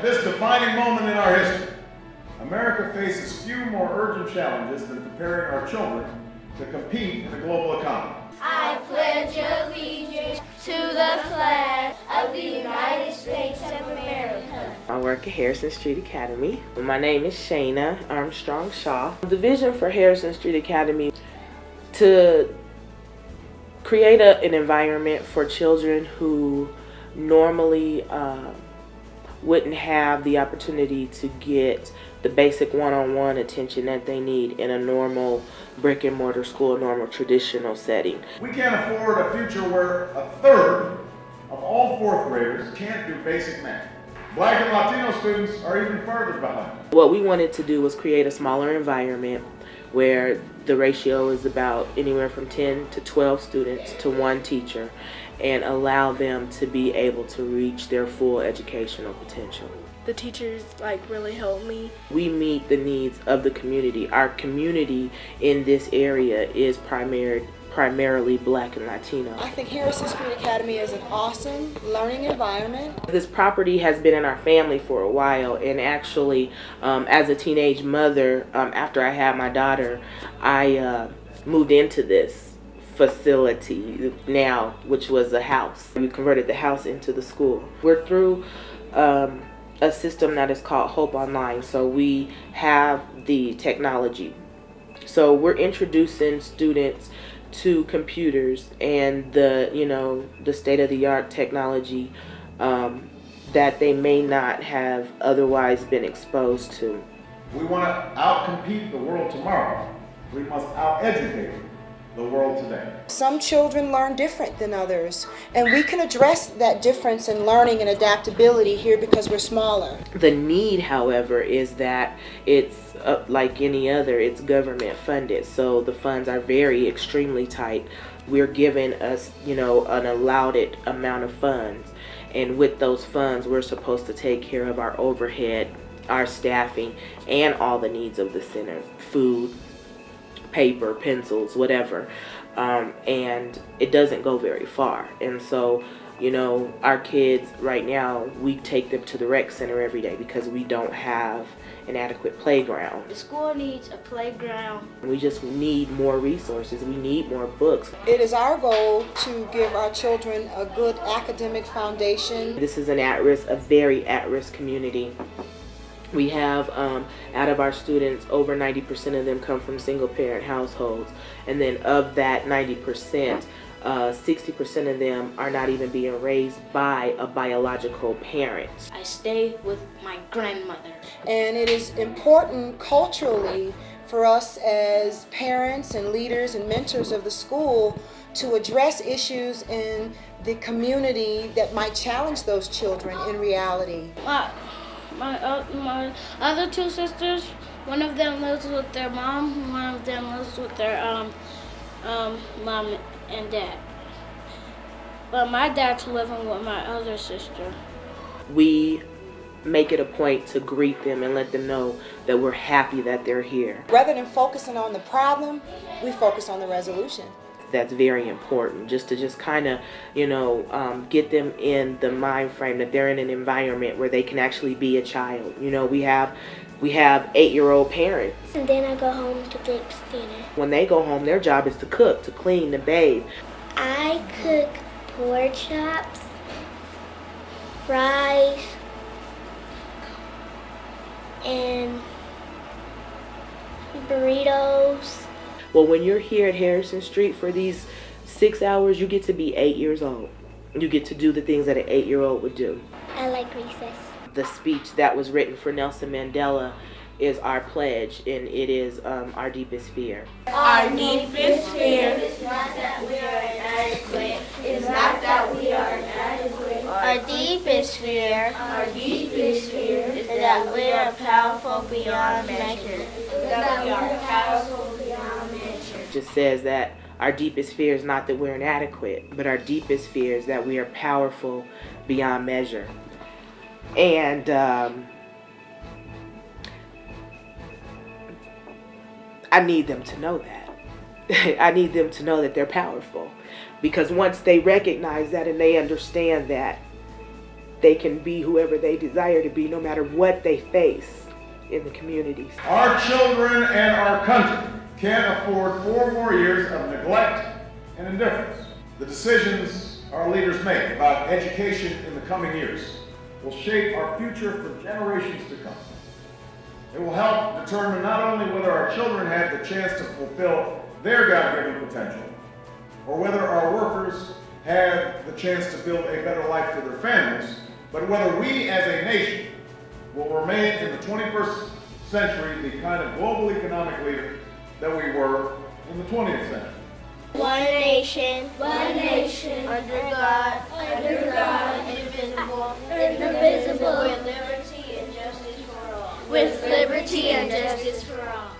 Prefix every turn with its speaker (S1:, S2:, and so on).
S1: this defining moment in our history, America faces few more urgent challenges than preparing our children to compete in the global economy.
S2: I pledge allegiance to the flag of the United States of America.
S3: I work at Harrison Street Academy. My name is Shayna Armstrong Shaw. The vision for Harrison Street Academy to create an environment for children who normally wouldn't have the opportunity to get the basic one-on-one attention that they need in a normal brick and mortar school, a normal traditional setting.
S1: We can't afford a future where a third of all fourth graders can't do basic math. Black and Latino students are even further behind.
S3: What we wanted to do was create a smaller environment where the ratio is about anywhere from 10 to 12 students to one teacher, and allow them to be able to reach their full educational potential.
S4: The teachers really help me.
S3: We meet the needs of the community. Our community in this area is primarily Black and Latino.
S5: I think Harrison Street Academy is an awesome learning environment.
S3: This property has been in our family for a while, and actually as a teenage mother, after I had my daughter, I moved into this facility now, which was a house. We converted the house into the school. We're through a system that is called Hope Online, so we have the technology. So we're introducing students to computers and the state-of-the-art technology that they may not have otherwise been exposed to.
S1: We want to outcompete the world tomorrow. We must out-educate the world today.
S5: Some children learn different than others, and we can address that difference in learning and adaptability here because we're smaller.
S3: The need, however, is that it's like any other, it's government funded, so the funds are extremely tight. We're given us, an allotted amount of funds, and with those funds, we're supposed to take care of our overhead, our staffing, and all the needs of the center: food, paper, pencils, whatever, and it doesn't go very far. And so, our kids right now, we take them to the rec center every day because we don't have an adequate playground.
S2: The school needs a playground.
S3: We just need more resources. We need more books.
S5: It is our goal to give our children a good academic foundation.
S3: This is a very at-risk community. We have, out of our students, over 90% of them come from single-parent households. And then of that 90%, 60% of them are not even being raised by a biological parent.
S2: I stay with my grandmother.
S5: And it is important culturally for us as parents and leaders and mentors of the school to address issues in the community that might challenge those children in reality.
S2: My other two sisters, one of them lives with their mom, one of them lives with their mom and dad. But my dad's living with my other sister.
S3: We make it a point to greet them and let them know that we're happy that they're here.
S5: Rather than focusing on the problem, we focus on the resolution.
S3: That's very important, just to kind of, get them in the mind frame that they're in an environment where they can actually be a child. We have 8-year-old parents.
S2: And then I go home to fix dinner.
S3: When they go home, their job is to cook, to clean, to bathe.
S2: I cook pork chops, fries, and burritos.
S3: Well, when you're here at Harrison Street for these 6 hours, you get to be 8 years old. You get to do the things that an 8-year-old would do.
S2: I like recess.
S3: The speech that was written for Nelson Mandela is our pledge, and it is our deepest fear.
S2: Our deepest fear is not that we are inadequate. It's not that we are inadequate. Our deepest fear is that we are powerful beyond measure.
S3: Just says that our deepest fear is not that we're inadequate, but our deepest fear is that we are powerful beyond measure. And I need them to know that. I need them to know that they're powerful, because once they recognize that and they understand that, they can be whoever they desire to be, no matter what they face in the communities.
S1: Our children and our country can't afford 4 more years of neglect and indifference. The decisions our leaders make about education in the coming years will shape our future for generations to come. It will help determine not only whether our children have the chance to fulfill their God-given potential, or whether our workers have the chance to build a better life for their families, but whether we as a nation will remain in the 21st century the kind of global economic leader that we were in the 20th century.
S2: One nation, under God, indivisible, with liberty and justice for all.